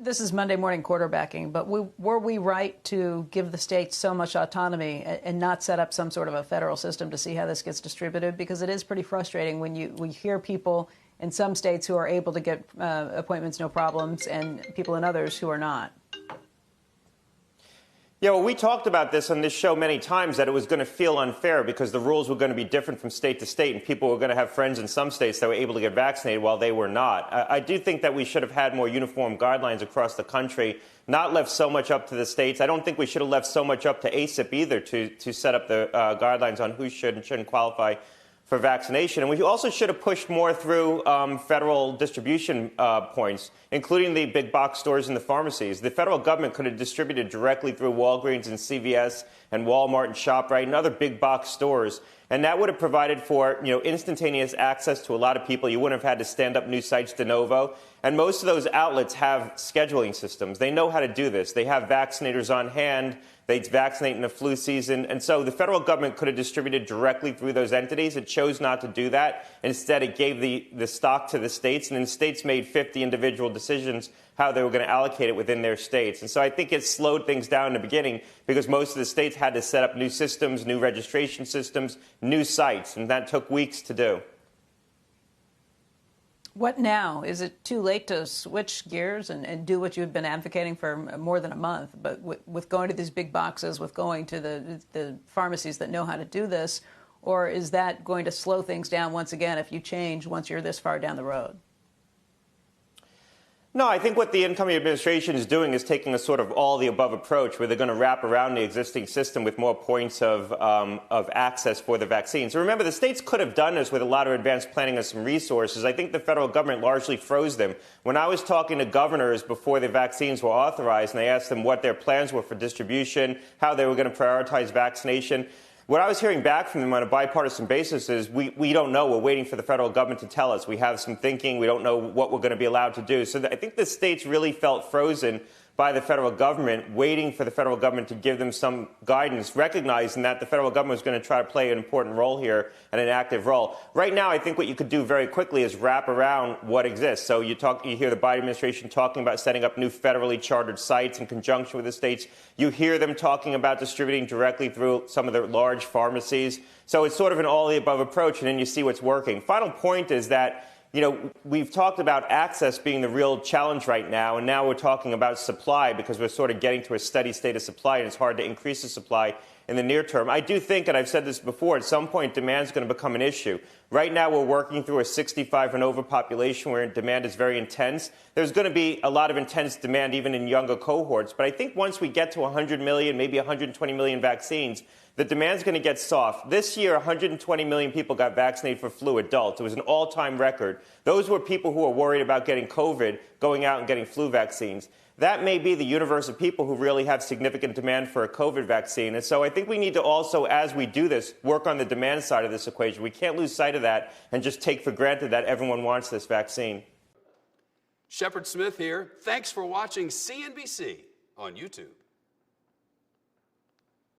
This is Monday morning quarterbacking, but were we right to give the states so much autonomy and not set up some sort of a federal system to see how this gets distributed? Because it is pretty frustrating when we hear people in some states who are able to get appointments no problems and people in others who are not. Yeah, well, we talked about this on this show many times, that it was going to feel unfair because the rules were going to be different from state to state, and people were going to have friends in some states that were able to get vaccinated while they were not. I do think that we should have had more uniform guidelines across the country, not left so much up to the states. I don't think we should have left so much up to ACIP either to set up the guidelines on who should and shouldn't qualify for vaccination. And we also should have pushed more through federal distribution points, including the big box stores and the pharmacies. The federal government could have distributed directly through Walgreens and CVS and Walmart and ShopRite and other big box stores. And that would have provided for, instantaneous access to a lot of people. You wouldn't have had to stand up new sites de novo. And most of those outlets have scheduling systems. They know how to do this. They have vaccinators on hand. They vaccinate in the flu season. And so the federal government could have distributed directly through those entities. It chose not to do that. Instead, it gave the stock to the states, and then the states made 50 individual decisions how they were going to allocate it within their states. And so I think it slowed things down in the beginning because most of the states had to set up new systems, new registration systems, new sites, and that took weeks to do. What now? Is it too late to switch gears and do what you've been advocating for more than a month? But with going to these big boxes, with going to the pharmacies that know how to do this, or is that going to slow things down once again if you change once you're this far down the road? No, I think what the incoming administration is doing is taking a sort of all-the-above approach where they're going to wrap around the existing system with more points of access for the vaccines. Remember, the states could have done this with a lot of advanced planning and some resources. I think the federal government largely froze them. When I was talking to governors before the vaccines were authorized and I asked them what their plans were for distribution, how they were going to prioritize vaccination, what I was hearing back from them on a bipartisan basis is we don't know. We're waiting for the federal government to tell us. We have some thinking. We don't know what we're going to be allowed to do. So I think the states really felt frozen by the federal government, waiting for the federal government to give them some guidance, recognizing that the federal government was going to try to play an important role here and an active role. Right now, I think what you could do very quickly is wrap around what exists. So you hear the Biden administration talking about setting up new federally chartered sites in conjunction with the states. You hear them talking about distributing directly through some of the large pharmacies. So it's sort of an all-the-above approach, and then you see what's working. Final point is that we've talked about access being the real challenge right now, and now we're talking about supply because we're sort of getting to a steady state of supply, and it's hard to increase the supply in the near term. I do think, and I've said this before, at some point demand is going to become an issue. Right now we're working through a 65 and over population where demand is very intense. There's going to be a lot of intense demand even in younger cohorts, but I think once we get to 100 million, maybe 120 million vaccines, the demand's going to get soft. This year, 120 million people got vaccinated for flu, adults. It was an all-time record. Those were people who were worried about getting COVID, going out and getting flu vaccines. That may be the universe of people who really have significant demand for a COVID vaccine. And so I think we need to also, as we do this, work on the demand side of this equation. We can't lose sight of that and just take for granted that everyone wants this vaccine. Shepard Smith here. Thanks for watching CNBC on YouTube.